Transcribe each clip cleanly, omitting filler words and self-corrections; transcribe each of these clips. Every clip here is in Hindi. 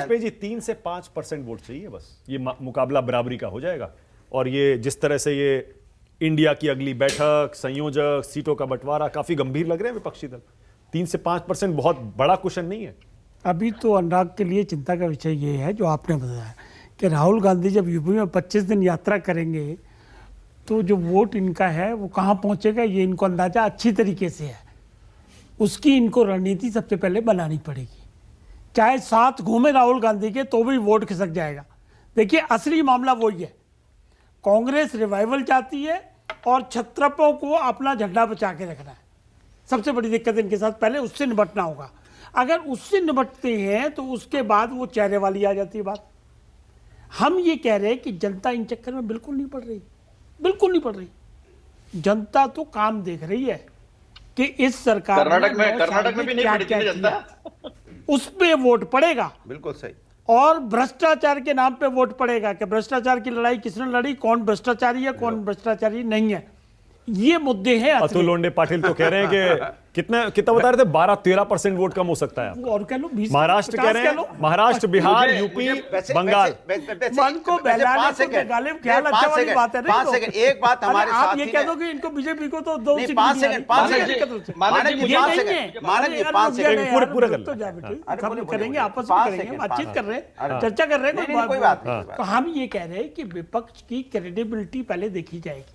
वाजपेयी जी 3 से 5% वोट चाहिए बस, ये मुकाबला बराबरी का हो जाएगा। और ये जिस तरह से ये इंडिया की अगली बैठक, संयोजक, सीटों का बंटवारा काफी गंभीर लग रहे हैं विपक्षी दल। 3 से 5% बहुत बड़ा क्वेश्चन नहीं है। अभी तो अनुराग के लिए चिंता का विषय ये है जो आपने बताया कि राहुल गांधी जब यूपी में 25 दिन यात्रा करेंगे तो जो वोट इनका है वो कहाँ पहुँचेगा ये इनको अंदाजा अच्छी तरीके से है। उसकी इनको रणनीति सबसे पहले बनानी पड़ेगी। चाहे साथ घूमे राहुल गांधी के तो भी वोट खिसक जाएगा। देखिए असली मामला वही है, कांग्रेस रिवाइवल चाहती है और छत्रपों को अपना झंडा बचा के रखना है। सबसे बड़ी दिक्कत इनके साथ, पहले उससे निपटना होगा। अगर उससे निपटते हैं तो उसके बाद वो चेहरे वाली आ जाती है बात। हम ये कह रहे हैं कि जनता इन चक्कर में बिल्कुल नहीं पड़ रही, बिल्कुल नहीं पड़ रही। जनता तो काम देख रही है कि इस सरकार कर्नाटक में भी नहीं पड़ी थी जनता, उस पे वोट पड़ेगा। बिल्कुल सही। और भ्रष्टाचार के नाम पे वोट पड़ेगा कि भ्रष्टाचार की लड़ाई किसने लड़ी, कौन भ्रष्टाचारी है कौन भ्रष्टाचारी नहीं है, ये मुद्दे हैं। अतुल लोंडे पाटिल तो कह रहे हैं कि कितना बता रहे थे, 12-13% वोट कम हो सकता है। और कह लो महाराष्ट्र कह रहे हैं, महाराष्ट्र, बिहार, यूपी, बंगाल। मन को बहलाने को गालिब ख्याल अच्छा वाली बात है। 5 सेकंड एक बात हमारे साथ आप ये कह दो कि इनको बीजेपी को तो 2 सीट 5 सेकंड पूरा कर लो। हम करेंगे, आपस में करेंगे, बातचीत कर रहे हैं, चर्चा कर रहे हैं, कोई बात नहीं। तो हम ये कह रहे हैं कि विपक्ष की क्रेडिबिलिटी पहले देखी जाएगी।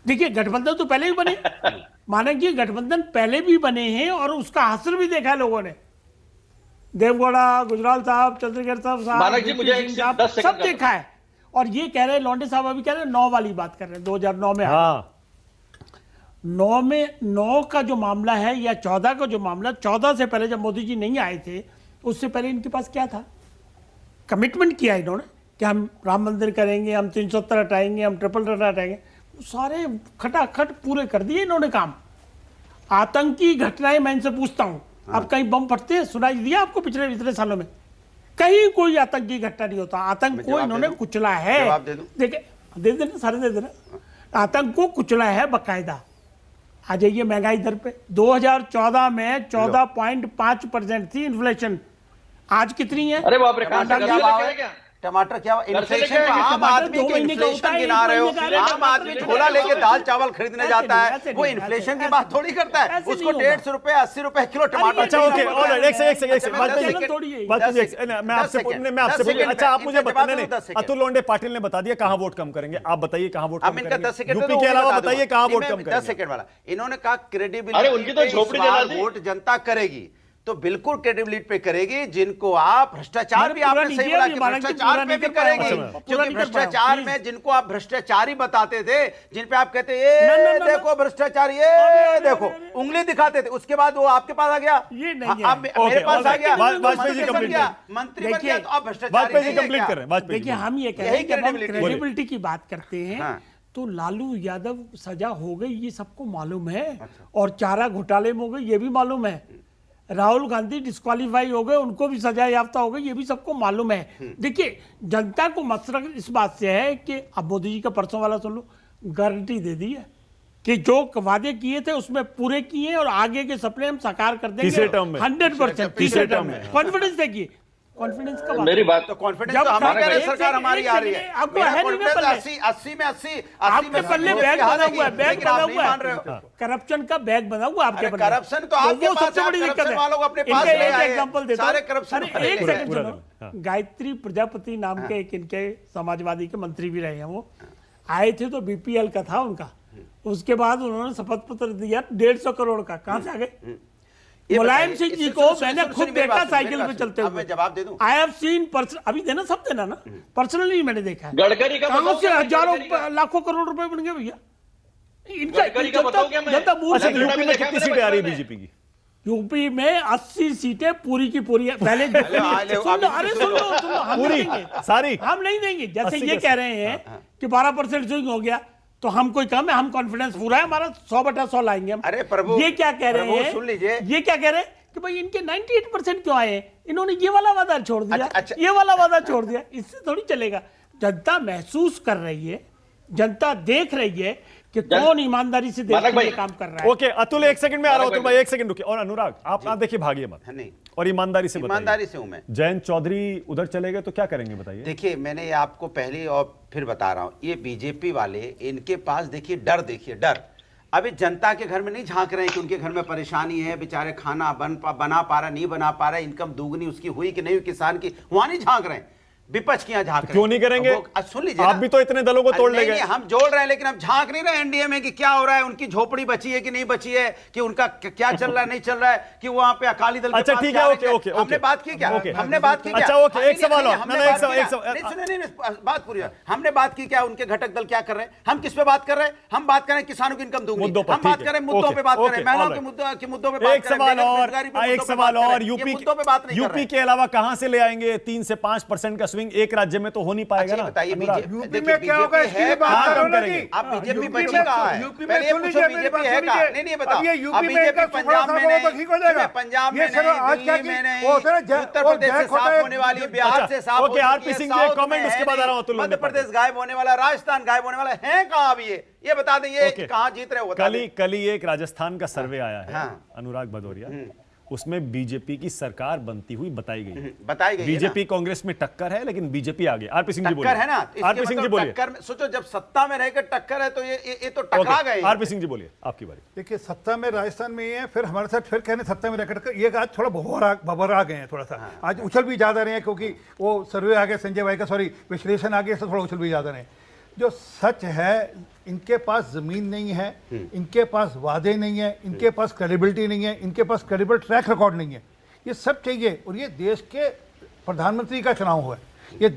देखिए गठबंधन तो पहले भी बने, माने कि गठबंधन पहले भी बने हैं और उसका असर भी देखा है लोगों ने। देवगौड़ा, गुजराल साहब, चंद्रशेखर साहब सब देखा है। और ये कह रहे हैं, लौंडे साहब अभी कह रहे हैं 9 वाली बात कर रहे हैं, 2009 में। हाँ 9 का जो मामला है या 14 का जो मामला, 14 से पहले जब मोदी जी नहीं आए थे उससे पहले इनके पास क्या था? कमिटमेंट किया इन्होंने कि हम राम मंदिर करेंगे, हम 370 हटाएंगे, हम ट्रिपल तलाक हटाएंगे। सारे खटाखट पूरे कर दिए इन्होंने काम। आतंकी घटनाएं मैं इनसे पूछता हूं, अब कहीं बम फटते हैं सुनाई दिया आपको पिछले सालों में? कहीं कोई आतंकी घटना नहीं होता। आतंक को इन्होंने कुचला है। देखिए दे देना, सारे दे देना। आतंक को कुचला है बकायदा। आ जाइए महंगाई दर पे, 2014 में 14.5% थी इन्फ्लेशन, आज कितनी है? अरे बाप रे, टमाटर क्या इन्फ्लेशन पे आम आदमी के इन्फ्लेशन गिना रहे हो। आम आदमी झोला लेके दाल चावल खरीदने जाता है, वो इन्फ्लेशन की बात थोड़ी करता है। उसको 150 रुपए 80 रुपए किलो टमाटर। अच्छा ओके, मैं आपसे अच्छा आप मुझे बताने, अतुल लोंडे पाटिल ने बता दिया कहां वोट कम करेंगे। आप बताइए कहां वोट कम करेंगे, यूपी के अलावा बताइए कहां वोट कम करेंगे। 10 सेकंड वाला इन्होंने कहा क्रेडिबिलिटी वोट जनता करेगी, तो बिल्कुल क्रेडिबिलिटी पे करेगी। जिनको आप भ्रष्टाचार भी आपने सही बोला कि भ्रष्टाचार पे भी करेगी, क्योंकि भ्रष्टाचार में जिनको आप भ्रष्टाचारी बताते थे, जिन पे आप कहते ये देखो भ्रष्टाचारी, ये देखो उंगली दिखाते थे, उसके बाद वो आपके पास आ गया, अब मेरे पास आ गया, वाजपेयी जी कंप्लीट मंत्री बन गया, तो आप भ्रष्टाचारी वाजपेयी जी कंप्लीट कर रहे हैं। देखिए हम ये कह रहे हैं कि हम क्रेडिबिलिटी की बात करते हैं तो लालू यादव सजा हो गई ये सबको मालूम है, और चारा घोटाले में हो गई ये भी मालूम है। राहुल गांधी डिस्क्वालीफाई हो गए, उनको भी सजा याफ्ता हो गई, ये भी सबको मालूम है। देखिए जनता को मसरत इस बात से है कि अब मोदी जी का परसों वाला सुन लो, गारंटी दे दी है कि जो वादे किए थे उसमें पूरे किए और आगे के सपने हम साकार कर देंगे 100%। तीसरे टर्म में कॉन्फिडेंस देखिए, कॉन्फिडेंस का मेरी बात तो कॉन्फिडेंस तो हम कह रहे हैं, सरकार हमारी आ रही है। आपको है नहीं ना पल्ले, 80 में 80 आपके पल्ले बैग बना हुआ है, बैग बना हुआ है, करप्शन का बैग बना हुआ आपके पल्ले। करप्शन तो आपके पास सबसे बड़ी दिक्कत है। वालों को अपने पास ले आए, एग्जांपल देता सारे हूं, करप्शन। एक सेकंड सुनो, गायत्री प्रजापति नाम के एक इनके समाजवादी के मंत्री भी रहे हैं, वो आए थे तो बीपीएल का था उनका, उसके बाद उन्होंने शपथ पत्र दिया 150 करोड़ का, कहां से आ गए? मुलायम सिंह जी को मैंने खुद देखा साइकिल पे चलते हुए, जवाब दे दूं, आई हैव सीन अभी देना सब देना ना, पर्सनली मैंने देखा है। गडकरी का कहां से हजारों लाखों करोड़ रुपए बन गए भैया इनका। यूपी में कितनी सीटें आ रही है बीजेपी की? यूपी में 80 सीटें पूरी की पूरी है। पहले सुन लो पूरी सारी हम नहीं देंगे। जैसे ये कह रहे हैं कि 12% स्विंग हो गया तो हम कोई कम है, हम कॉन्फिडेंस पूरा है हमारा, 100/100 लाएंगे हम। अरे प्रभु, ये क्या कह रहे हैं, सुन लीजिए, ये क्या कह रहे हैं कि भाई इनके 98% क्यों आए? इन्होंने ये वाला वादा छोड़ दिया, ये वाला वादा छोड़ दिया, इससे थोड़ी चलेगा। जनता महसूस कर रही है, जनता देख रही है कि कौन ईमानदारी से देश के मानक भाई, लिए काम कर रहा है। ओके अतुल, एक सेकंड में आ रहा हूं, अतुल भाई एक सेकंड रुकिए। और अनुराग, आप ना देखिए, भागिए मत, नहीं, और ईमानदारी से बताइए। ईमानदारी से हूं मैं। जयंत चौधरी उधर चले गए तो क्या करेंगे बताइए। देखिए, मैंने ये आपको पहले और फिर बता रहा हूं, ये बीजेपी वाले, इनके पास देखिए डर, देखिए डर। अभी जनता के घर में नहीं झांक रहे हैं कि उनके घर में परेशानी है, बेचारे खाना बना पा रहा, नहीं बना पा रहा, इनकम दुगनी उसकी हुई कि नहीं हुई किसान की, वहां नहीं झांक रहे हैं। विपक्ष की यहाँ झांक रहे हैं। क्यों नहीं करेंगे? सुन लीजिए, आप भी तो इतने दलों को तोड़ ले गए। हम जोड़ रहे हैं, लेकिन हम झांक नहीं रहे एनडीए में कि क्या हो रहा है, उनकी झोपड़ी बची है कि नहीं बची है, कि उनका क्या चल रहा है नहीं चल रहा है, कि वहां पे अकाली दल के अच्छा पास ठीक क्या है, रहे ओके हैं। ओके, हमने बात की क्या? हमने बात की क्या? अच्छा ओके, एक सवाल और, हमने एक बात सवाल, बात पूरी है। हमने बात की क्या? उनके घटक दल क्या कर रहे हैं? हम किस पे बात कर रहे हैं? हम बात कर रहे हैं किसानों की इनकम दूंगी, मुद्दों पर, हम बात ठीक कर रहे हैं है, मुद्दों पे बात कर रहे हैं, ओके, महिलाओं ऑलराइट। के मुद्दों पे बात एक कर रहे हैं, सवाल और, बेरोजगारी पे एक मुद्दों पे सवाल बात कर रहे और, हैं। ये मुद्दों पे बात नहीं कर रहे यूपी हैं। के अलावा कहां से ले आएंगे? 3 से 5% का स्विंग एक राज्य में तो हो नहीं पाएगा ना। बताइए, यूपी में क्या होगा इसकी भी बात कहाँ करो कम ना करेंगे? जी। आप बीजेपी यूपी बची में- कहाँ है? यूपी में पहले ये सुन पूछो लीजिए, मेरी बीजेपी बात है सुन कहाँ? लीजिए। नहीं बताओ। अब ये यूपी अब में बीजेपी इनका पंजाब सुखड़ा में साहब नहीं, तो ठीक हो जाएगा। पंजाब में ये सब नहीं, आज क्या दिल्ली में की- नहीं, वो होता है ना, उत्तर वो प्रदेश से जय खोटा साफ है। होने वाली, बिहार अच्छा, से साफ हो ओके, चुकी है, आरपी सिंह जी, एक साउथ comment, में उसके है बाद आ रहा हूं नहीं, अतुल मध्य लोंढे प्रदेश गायब होने वाला, राजस्थान गायब होने वाला है कहाँ अब ये बता दें, ये ओके। कहाँ जीत रहे हो बता दें। कल ही एक राजस्थान का सर्वे आया है, हाँ। अनुराग भदौरिया, उसमें बीजेपी की सरकार बनती हुई बताई गई है। बताई गई है ना। बीजेपी कांग्रेस में टक्कर है, लेकिन बीजेपी आगे। आरपी सिंह जी बोलिए। टक्कर है ना, इसके आरपी सिंह जी मतलब बोलिए। टक्कर में सोचो, जब सत्ता में रहकर टक्कर है तो ये तो टकरा ओके, गए। आरपी सिंह जी बोलिए, आपकी बारी। देखिए, सत्ता में राजस्थान में ही है, फिर हमारे साथ फिर कहने सत्ता में रहकर ये आज थोड़ा भबरा गए हैं, थोड़ा सा आज उछल भी ज्यादा रहे हैं, क्योंकि वो सर्वे आ गया संजय भाई का, सॉरी विश्लेषण आ गया, इससे थोड़ा उछल भी ज्यादा रहे। जो सच है, इनके पास जमीन नहीं है, इनके पास वादे नहीं है, इनके पास क्रेडिबिलिटी नहीं है, इनके पास क्रेडिबल ट्रैक रिकॉर्ड नहीं है। ये सब चाहिए, और ये देश के प्रधानमंत्री का चुनाव हुआ है, ये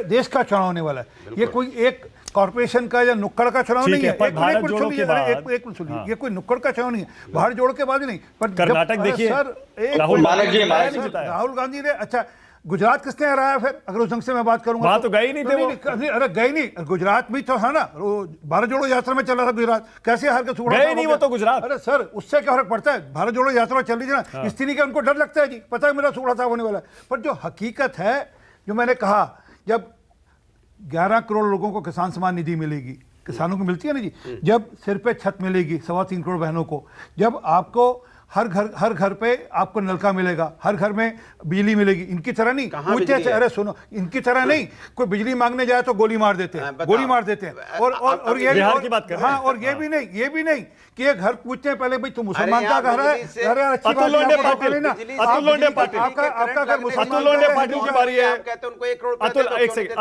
देश का चुनाव होने वाला है। ये कोई एक कॉर्पोरेशन का या नुक्कड़ का चुनाव ठीक नहीं है, है। पर एक भारत मिनट जोड़ो के सुनिए, बाद- एक मिनट सुनिए, हाँ। ये कोई नुक्कड़ का चुनाव नहीं है, भारत जोड़ो के बाद भी नहीं। पर जब- कर्नाटक अरे देखिए, सर, एक राहुल मिनट, मानक जी, सर, मानक जी जिताया। राहुल गांधी ने, अच्छा गुजरात किसने हराया? फिर अगर उस ढंग से मैं बात करूंगा वहां तो गए ही नहीं थे वो। अरे गए नहीं, गुजरात में तो है ना, वो भारत जोड़ो यात्रा में चल रहा था गुजरात, कैसे हार के सुखड़ा गए साहब नहीं हो वो गए? तो गुजरात। अरे सर, उससे क्या फर्क पड़ता है? भारत जोड़ो यात्रा चल रही थी ना, इसलिए उनको डर लगता है जी, पता है मेरा सुखड़ा साहब होने वाला है। पर जो हकीकत है, जो मैंने कहा, जब 11 करोड़ लोगों को किसान सम्मान निधि मिलेगी, किसानों को मिलती है ना जी, जब सिर पे छत मिलेगी 3.25 करोड़ बहनों को, जब आपको हर घर पे आपको नलका मिलेगा, हर घर में बिजली मिलेगी, इनकी तरह नहीं पूछते थे, अरे सुनो, इनकी तरह नहीं, कोई बिजली मांगने जाए तो गोली मार देते हैं, गोली मार देते हैं। और ये बिहार की बात कर रहे हैं। हाँ, और ये भी नहीं कि ये घर पूछते हैं पहले, भाई तू मुसलमान का घर है, अरे अच्छी बात अतुल लोंढे है, आपको पाटिल, पहले ना, अतुल लोंढे पाटिल, आपका घर मुसलमान अतुल लोंढे का है, पाटिल की बारी है। आप कहते हैं उनको 1 करोड़ अतुल, एक सेकंड,